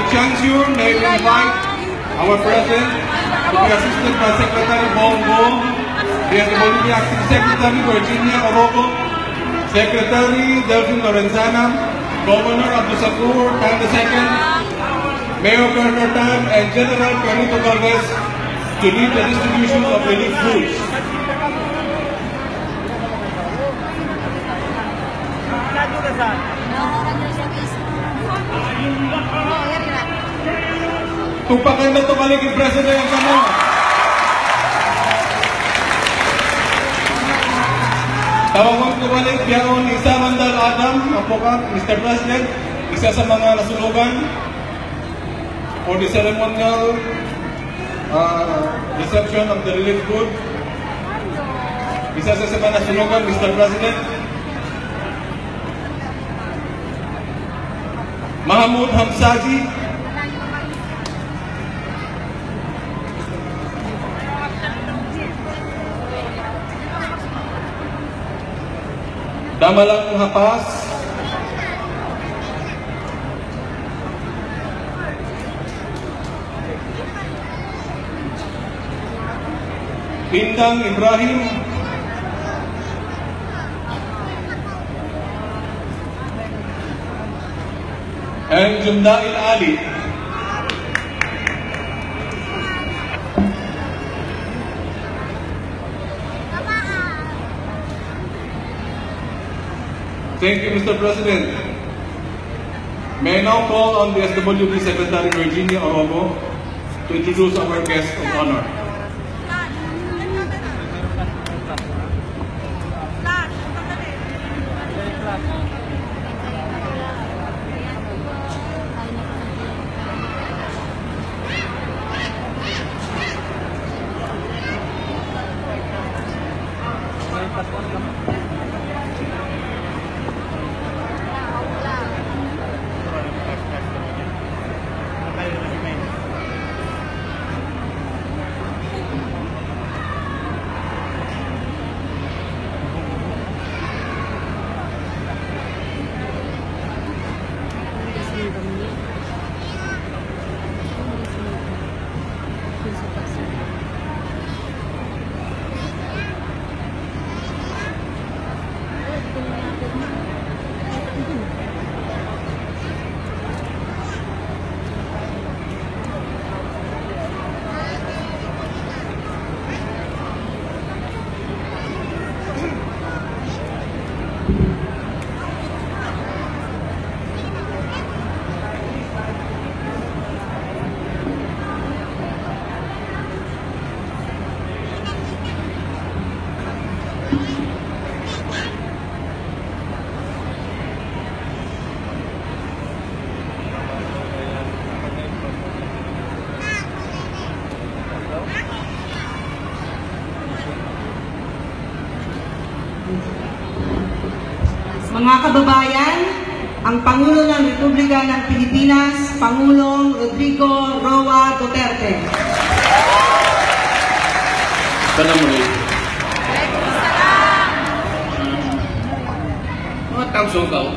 juncture, may we invite our President to be assisted by Secretary Bongo, the Bolivia Acting Secretary Virginia Oroco, Secretary Delphine Lorenzana, Governor Abdul Sakur Tan II, Mayor Bernard Tan, and General Carlito Galvez to lead the distribution of relief goods. Tupakan na tumalik yung President ng Kamo. Tawagong tumalik biyaon ni Isa Mandal Adam, Apokat, Mr. President, isa sa mga nasunugan for the ceremonial reception of the relief good. Isa sa mga nasunugan, Mr. President. Mahmoud Hamsaji, Damalang Hapas, Pindang Ibrahim, and Jumdail Ali. Thank you, Mr. President. May I now call on the SWB Secretary Virginia Oroco to introduce our guest of honor. Mga kababayan, ang Pangulo ng Republika ng Pilipinas, Pangulong Rodrigo Roa Duterte. Assalamualaikum. Mga tagsong tao.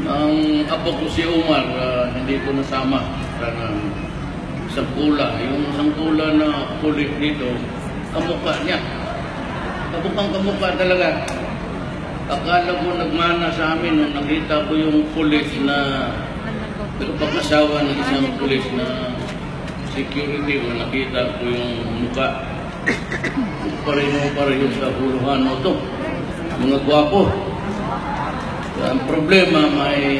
Ang apo ko si Umar, hindi ko nasama sa isang pula. Yung isang pula na kulit dito, kamukha niya. Kamukha talaga. Akala ko nagmana sa amin nung nakita ko yung pulis na pag-asawa ng isang pulis na security ko, nakita ko yung mukha. Pareho sa puluhan mo ito. Mga gwapo. Ang problema may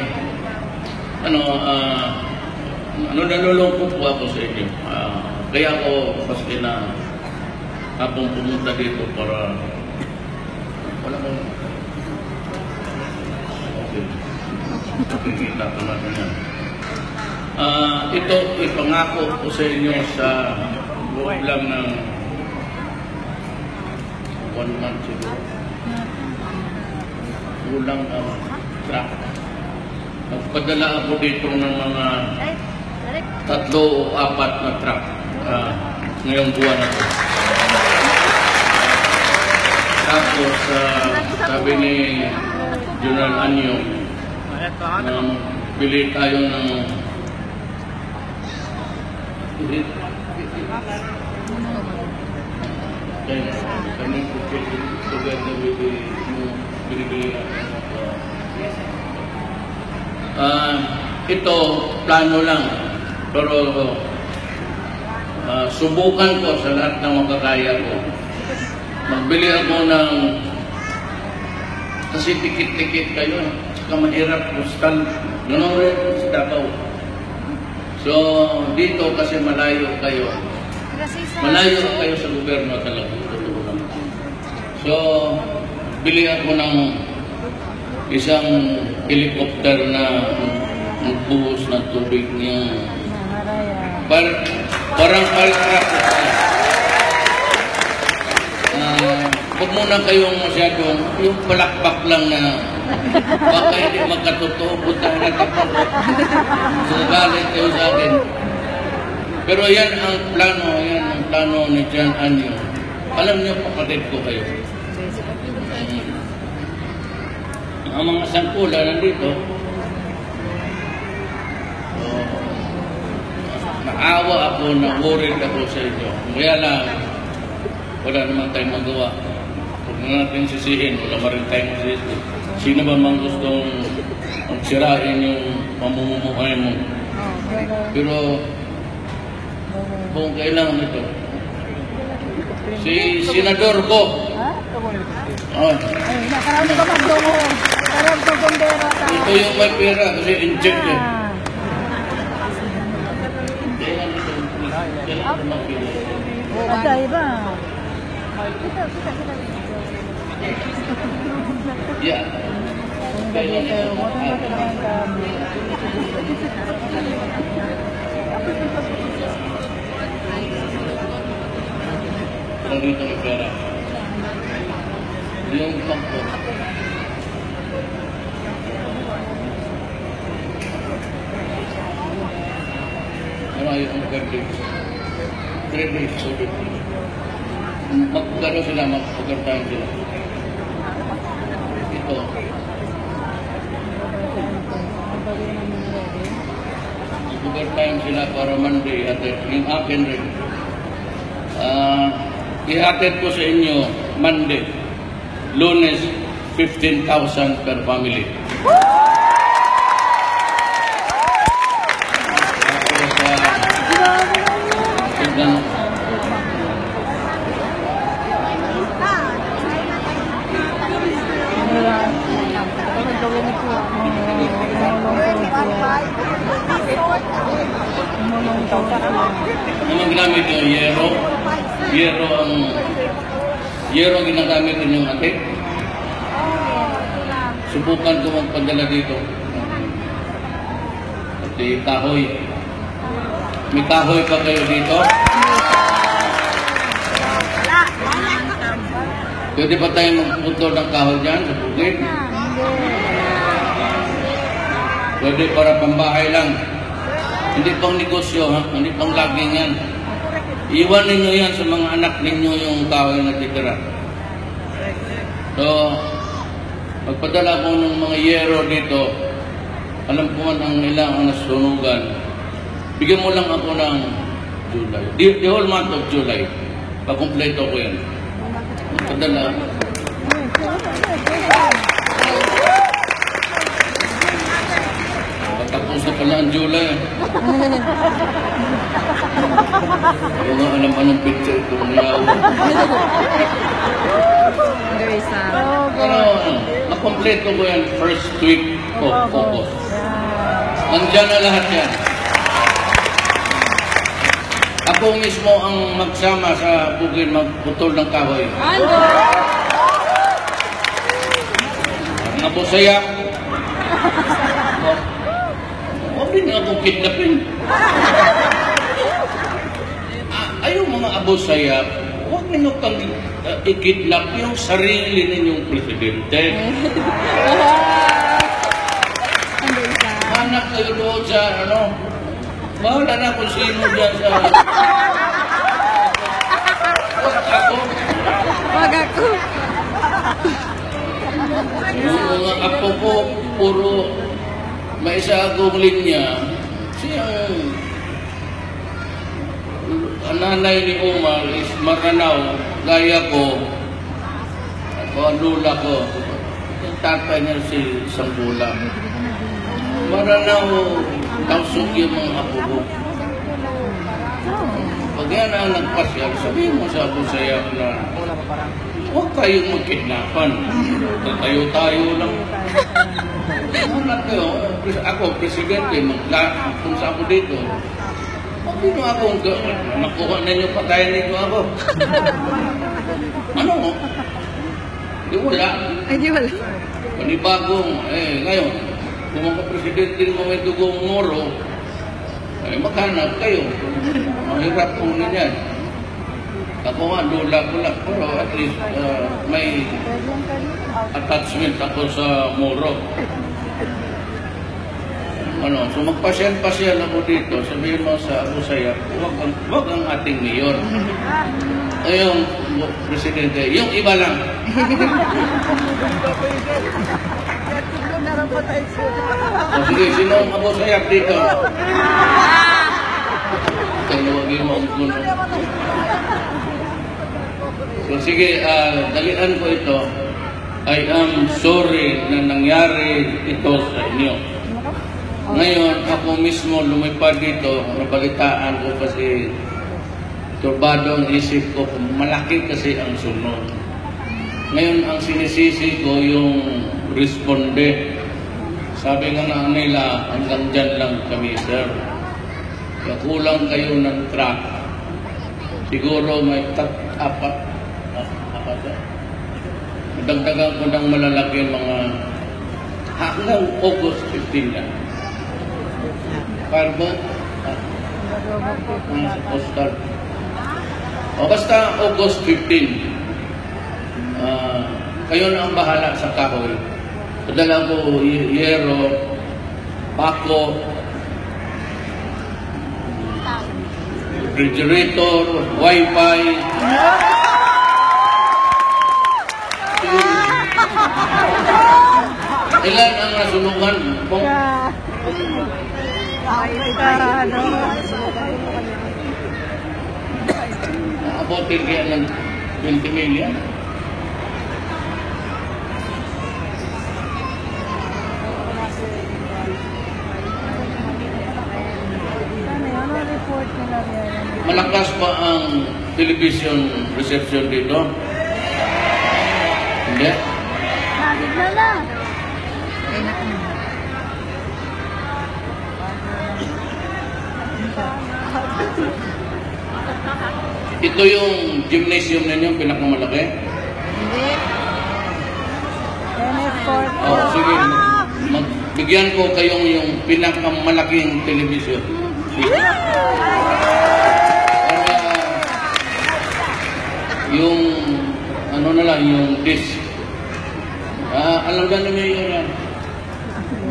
nalulungkot po ako sa inyo. Kaya ako paski na habang pumunta dito para wala ko nakikita ko natin yan. Ito ipangako ko sa inyo sa loob lang ng 1 month siguro. Kulang ang truck. Nagpadala ako dito ng mga 3 o 4 na truck ngayong buwan na ito. Tapos sabi ni General Anyo, bili tayo ng kami together with yung binibili natin. Ito, plano lang. Pero subukan ko sa lahat ng makakaya ko. Magbili ako ng, kasi tikit-tikit kayo, saka mahirap postal. Gano'n rin sa Davao. So, dito kasi malayo kayo. Malayo kayo sa gobyerno talaga. So, bili ako ng isang helicopter na magbuhos ng tubig niya. Parang paltrap. Huwag muna kayong masyadong, yung palakpak lang na baka hindi magkatotoo, puntahan natin po. So, galit kayo sa akin. Pero yan ang plano ni John Anyo. Alam niyo, kapatid ko kayo. Ang mga sangkula nandito, naawa ako, na-worried ako sa inyo. Kaya lang, wala naman tayong magawa. Huwag na natin sisihin, wala pa rin tayong sisihin. Sino ba mang gustong magsirain yung pamumuhay mo? Pero, kung kailangan ito, si Senador ko, ito yung may pera kasi inject eh. Ya. Dito may pera. Yung pangko. Ano yung mag-days? 3 days, 4 days. Magkano sila, mag-overtime sila. Ito. Mag-overtime sila para Monday at yung akin rin. Ihatid ko sa inyo Monday. Lunes, 15,000 per family. Anong ginamit yung yero? Yero ang ginagamit yung atik. Subukan ko magpadala dito. Pati kahoy. May kahoy pa kayo dito? Pwede pa tayo magputol ng kahoy dyan sa bukid? Pwede para pambahay lang. Hindi pang negosyo, ha? Hindi pang laging yan. Iwan ninyo yan sa mga anak ninyo yung kahoy na titira. So, magpadala ko ng mga yero dito. Alam ko man ang ilang nasunugan. Bigyan mo lang ako ng July. The whole month of July. Pakumpleto ko yan. Magpadala. Patapos na pala ang July. Ayaw nga alam anong picture ito. Pero nakompleto ko yan first week of August. Nandiyan na lahat yan. Ako mismo ang magsama sa bukid magputol ng kahoy. Ang abusaya. Huwag din akong kidnapin. Ayaw mga abusaya, huwag ninyo kang i-kidnap yung sarili ninyong presidente. Anak kayo doon sa ano, bahala na kung sino dyan sa... Wag ako. Yung mga apo ko, puro may isa bagong linya, ang nanay ni Omar is Maranao, gaya ko, ako ang lula ko, yung tatay niya si Sanggula. Maranao, tausog yung mga apo ko. Pag yan ang nagpasyal, sabihin mo sa Abu Sayyaf na huwag kayong magkidnapan. Tayo-tayo lang. Ako, presidente, magpunsa ako dito. Hindi mo ako, nakuha na nyo, patayin nito ako. Ano? Di wala. Ay, di wala. Panibagong, ngayon, kung mga presidente mo may dugong Moro, maghanap kayo. Mahirap po na yan. Ako nga, lula ko lang. Pero at least may attachment ako sa Moro. So magpasyal-pasyal ako dito. Sabihin mo sa Abu Sayyaf, wag ang ating mayor. Ngayon, presidente, yung iba lang. Sige, sino ang Abu Sayyaf dito? Talawagin mo ang kuno. So sige, dalian ko ito. I am sorry na nangyari ito sa inyo. Ngayon, ako mismo lumipad dito, nabalitaan ko kasi turbado ang isip ko, malaki kasi ang sunod. Ngayon, ang sinisisi ko yung responde. Sabi nga na nila, hanggang dyan lang kami, sir. Kaya kulang kayo ng truck. Siguro may apat. Dagdagan ko ng malalaki mga hanggang August 15 na. Carbon? Sa postal. O basta August 15. Kayo na ang bahala sa kahoy. Padala ko yero, pako, refrigerator, wifi. Ilan ang nasunugan? Nakabotin kaya ng 20 million. Malakas ba ang television reception dito? Hindi? Nagigla lang. Ito yung gymnasium ninyo, pinakamalaki? Hindi. Sige. Bigyan ko kayong yung pinakamalaking television. Yung ano na lang, yung disc. Alam na naman yun.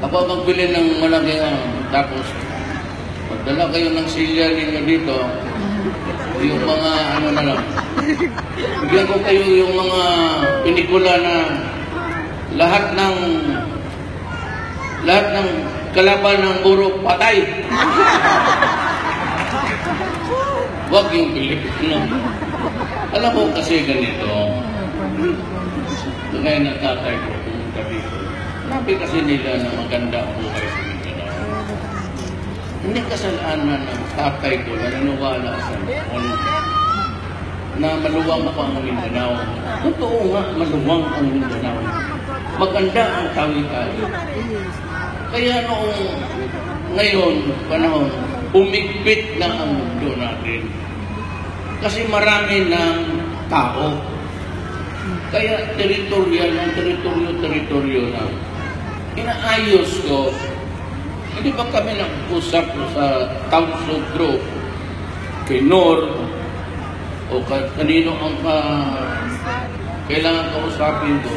Ako magbili ng malaking tapos magdala kayo ng silya ninyo dito. Yung mga ano na lang. Bigyan ko kayo yung mga pelikula na lahat ng kalaban ng burok patay. Wag yung Pilipino. Alam mo kasi ganito. Kaya natatay ko pumunta dito. Sabi kasi nila na maganda ang buhay sa Mindanao. Hindi kasalanan ng tatay ko na nanawala sa noon na maluwang ako ang Mindanao. Totoo nga, maluwang ang Mindanao. Maganda ang tawi-tawi. Kaya ngayon, panahon, umigpit na ang mundo natin. Kasi marami ng tao. Kaya teritorial, ang teritoryo na. Inaayos ko, hindi ba kami nag-usap sa Council Group, kay Nor, o kanino ang kailangan kausapin ko,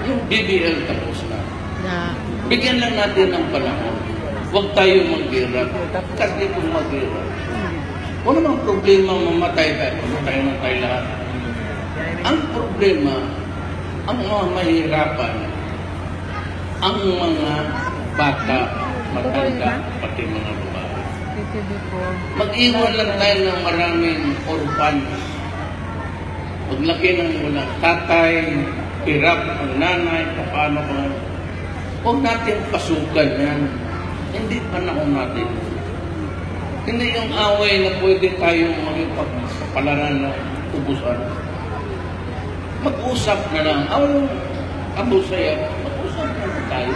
yung BBL tapos na. Bigyan lang natin ng panahon. Huwag tayo mag-hirap. Kasi kung mag-hirap, wala namang problema mamatay tayo. Mamatay na tayo lahat. Ang problema, ang mga mahirapan, ang mga bata, matanda, pati mga babae. Mag-iwan lang tayo ng maraming orphans. Paglaki ng wala tatay, hirap ang nanay, paano ba? Huwag natin pasukan yan. Hindi panahon natin. Hindi yung away na pwede tayong magpapalaran na ubusan. Mag-usap na lang. Abo saya, mag-usap na lang tayo.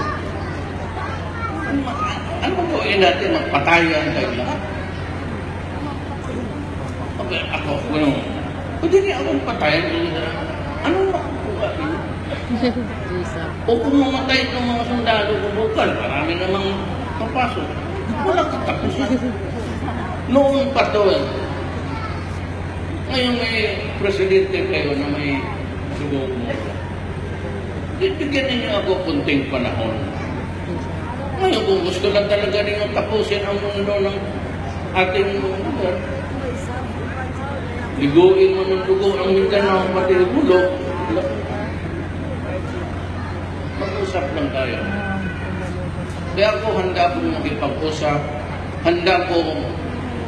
Ano gawin natin? Magpatayan tayo lahat. Okay, ako, pwede niya akong patayan. Ano makukuha niyo? O kung mamatay ng mga sundalo ko bukal, marami namang papasok. Walang katapusan. Noon pa to. Ngayon may presidente kayo na may siguro mo. Bigyan ninyo ako kunting panahon. Ngayon kung gusto lang talaga ninyo tapusin ang mundo ng ating lugar, liguin mo ng dugo ang Mindanao pati bulok. Mag-usap lang tayo. Kaya ako handa akong makipag-usap, handa akong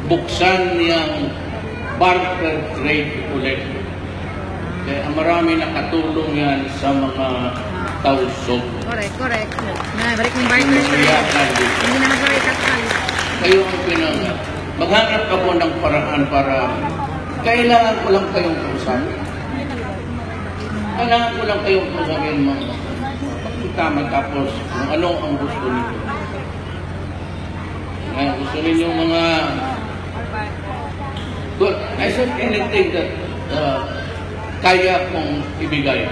buksan niyang barter trade ulit. Kaya marami nakatulong yan sa mga tausog. Correct. Balik ng barter trade. Hindi na mag-balik at kayo ang pinanga. Maghanap ako ng paraan para kailangan ko lang kayong kausapin. Kailangan ko lang kayong kausapin mga tama tapos kung ano ang gusto niyo. Ngayon, gusto ninyo mga good. I said anything that kaya kong ibigay.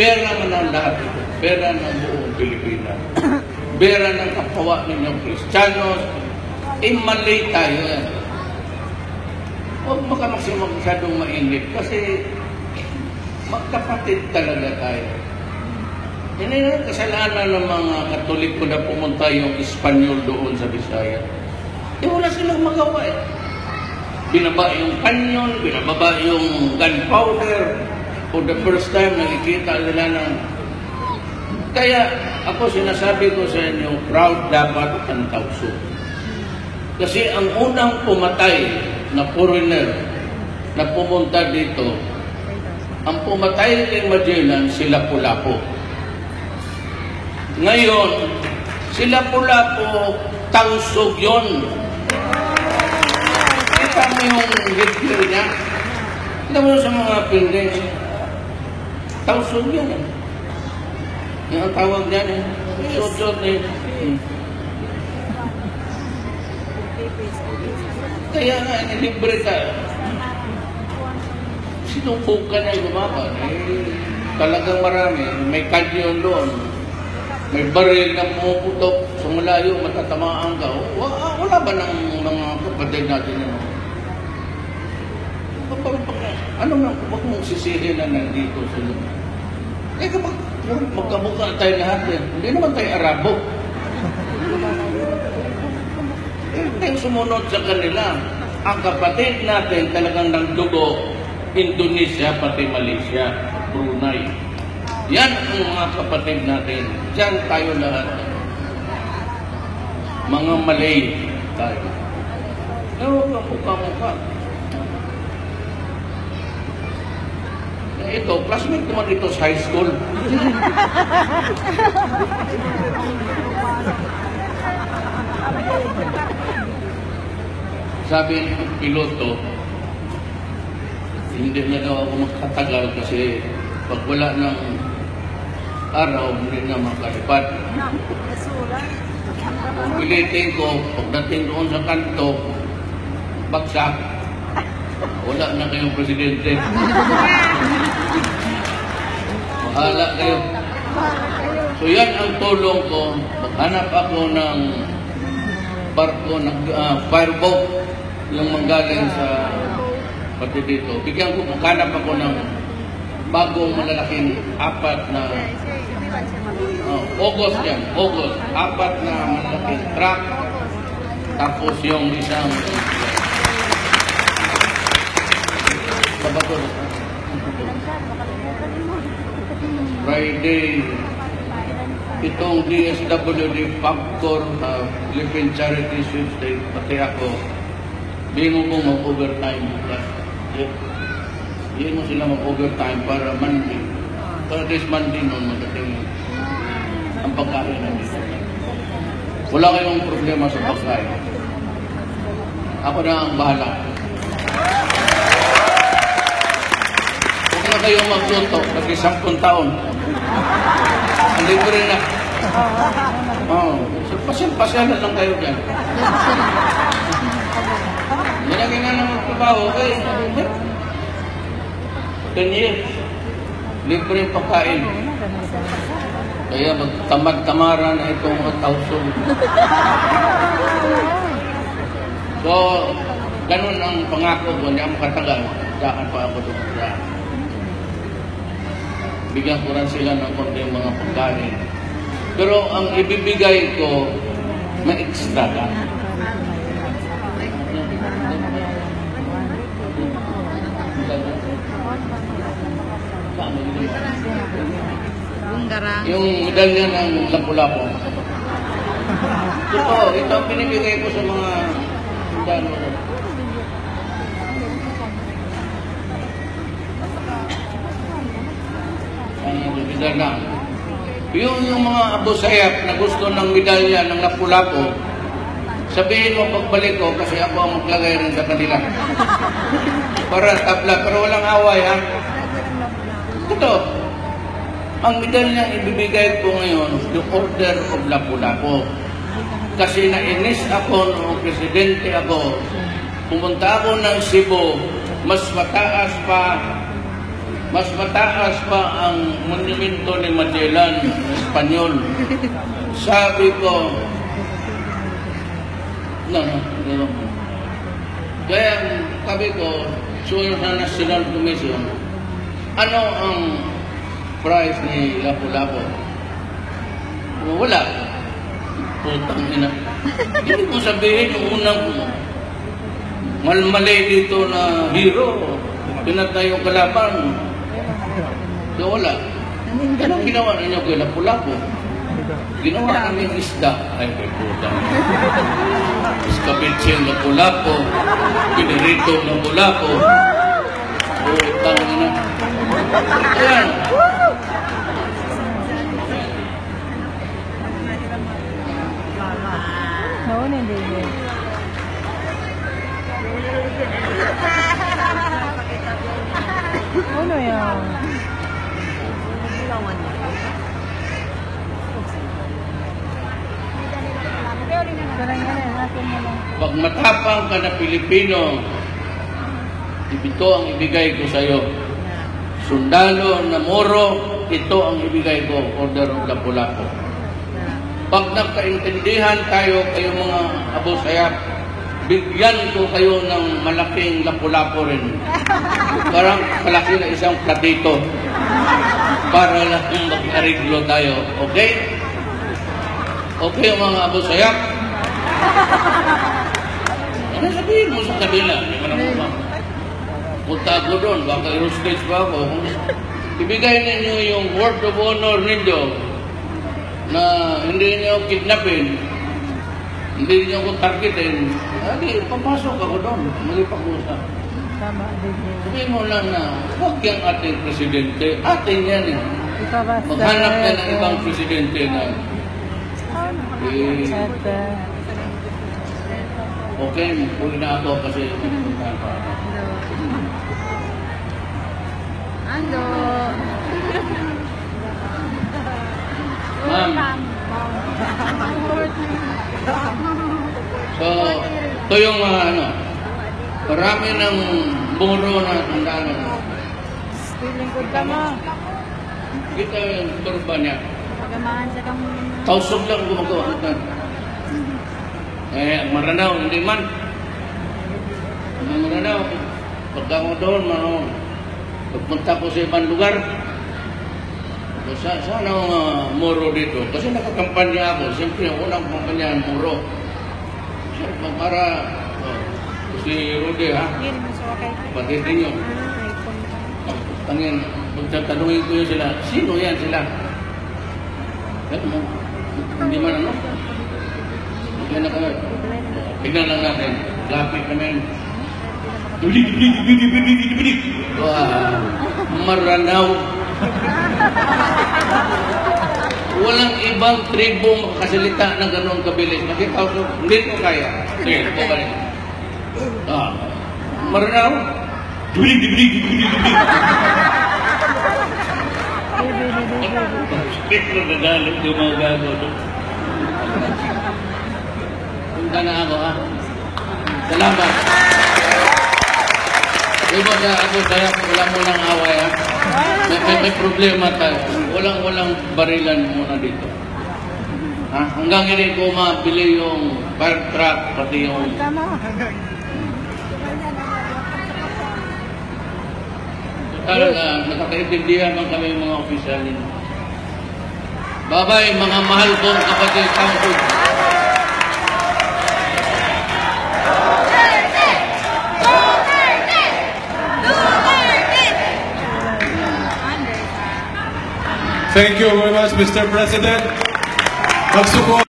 Pera man ang lahat ito. Pera ng buong Pilipinas. Pera ng kapwa ninyong Kristiyanos. Mali tayo yan. Huwag masyadong mainit kasi magkapatid talaga tayo. Hindi na kasalanan ng mga Katoliko na pumunta yung Espanyol doon sa Bisaya. Wala silang magawa eh. Binaba yung kanyon, binababa yung gunpowder. For the first time, nakikita nila ng... Kaya ako sinasabi ko sa inyo, proud dapat ang Tausug. Kasi ang unang pumatay na foreigner na pumunta dito, ang pumatay kay Magellan, sila Lapu-Lapu. Ngayon, sila Lapu-Lapu, Tausug yun. Kita mo yung Hitler niya. Kita mo sa mga Pindens. Tausug yun. Yung ang tawag niyan. Sot-sot eh. Kaya nga, libre ka. Sinubukan na gumawa. Talagang marami. May kanyon doon. May baril na pumuputok sa malayo, matatamaan ka. Wala ba ng mga kapatid natin yun? Ano na, huwag mong sisihin na nandito sila. Eh kapag magkamukha tayo lahat yan, hindi naman tayo Arabo. Hindi sumunod sa kanila. Ang kapatid natin talagang nagdugo, Indonesia, pati Malaysia, Brunei. Yan ang mga kapatid natin. Diyan tayo lahat. Mga Malay tayo. Ewan ka mukha-mukha. Ito, classmate naman ito sa high school. Sabi ng piloto, hindi na daw ako makatagal kasi pag wala ng araw, hindi na makalipad. Kung pilitin ko, pagdating doon sa kanto, bagsak, wala na kayong presidente. Bahala kayo. So yan ang tulong ko. Maghanap ako ng barko, fireboat, yung manggaling sa pati dito. Bigyan ko, maghanap ako ng bagong malalaking apat na August yan, August. Apat na malaking truck. Tapos yung isang Sabado. Friday. itong DSWD Factor, Philippine Charity Sweepstakes, pati ako, hindi mo po mag-overtime bukas. Hindi mo sila mag-overtime para Monday. Para this Monday noon, magating ang pagkain na dito. Wala kayong problema sa pagkain. Ako na ang bahala. Huwag na kayong magluto kasi 10 taon. Hindi ko rin na. Pasyal-pasyal lang kayo dyan. Nilagay na ng magtrabaho. Okay. 10 years. Libre yung pagkain. Kaya magtamad-tamara na itong tausog. So, ganun ang pangako ko. Hindi ako makatagal. Dakan pa ako doon. Bigyan ko rin sila ng konti mga pagkain. Pero ang ibibigay ko, may extra ka. Yung medalya ng Lapu-Lapu. Ito ang pinibigay ko sa mga sundalo. Yung mga Abu Sayyaf na gusto ng medalya ng Lapu-Lapu, sabihin mo pagbalik ko kasi ako ang maglagay rin sa kanila. Para tabla, pero walang away ha. Ito, ang medalyang ibibigay ko ngayon, the Order of Lapu-Lapu. Kasi nainis ako noong presidente ako, pumunta ako ng Cebu, mas mataas pa ang monumento ni Magellan ng Espanyol. Sabi ko, no. Kaya sabi ko, susunod na National Commission, ano ang price ni Lapu-Lapu? Wala. Putang ina. Hindi ko sabihin yung unang malmali dito na hero. Pinatay yung kalaban. So wala. Anong ginawa ninyo kay Lapu-Lapu? Ginawa namin isda. Ay, may putang. Iskabitsi ang Lapu-Lapu. Pinirito ng Lapu-Lapu. Putang ina. Ayan. Noon hindi yun. Ano yan? Pag matapang ka na Pilipino, ito ang ibigay ko sa iyo. Sundalo na Moro, ito ang ibigay ko, Order of Lapu-Lapu. Pag nagkaintindihan tayo, kayong mga Abu Sayyaf, bigyan ko kayo ng malaking Lapu-Lapu rin. Parang kalaki na isang platito. Para lang mag-ariglo tayo. Okay? Okay mga Abu Sayyaf? Ano sabihin mo sa kabila? Punta ako doon, baka i-hostage pa ako. Ibigay ninyo yung word of honor ninyo na hindi niyo kidnapin, hindi niyo ko targetin, hindi, papasok ako doon, magipag-usap. Sabihin mo lang na, huwag yung ating presidente, atin yan eh. Maghanap na ng ibang presidente na okay, uwi na ako kasi pupuntahan pa ako. Hello. Ma'am. So, ito yung marami ng buro na tandaan. Lingkod ka mo. Kita yung turba niya. Pagamaan sa kang... Tausog lang gumagawa. Maranaw, hindi man. Maranaw. Pagka ko doon, pagpunta ko sa ibang lugar, sana Moro dito. Kasi nakakampanya ako. Siyempre, ang unang kampanya ang Moro. Siyempre, para si Rudy, ha? Pati nyo. Tangin, magtatanungin ko yun sila, sino yan sila? Hindi man ano. Yan na kami. Tignan lang natin. Lapit namin. Wah, maranaw. Walang ibang tribo makasalita ng ganun kabilis. Nakita ko, hindi ko kaya. Sige, po ba rin? Maranaw. Speak na nagalit yung mga gago. Punta na ako, ha? Salamat. Diba na ako kaya wala mo lang away, ha? May problema tayo. Walang barilan muna dito. Ha? Hanggang hindi ko mabili yung fire truck, pati yung... Talaga, nakakaintindihan man kami mga opisyal nito. Bye-bye, mga mahal kong kapatid council. Thank you very much, Mr. President. Magsuko.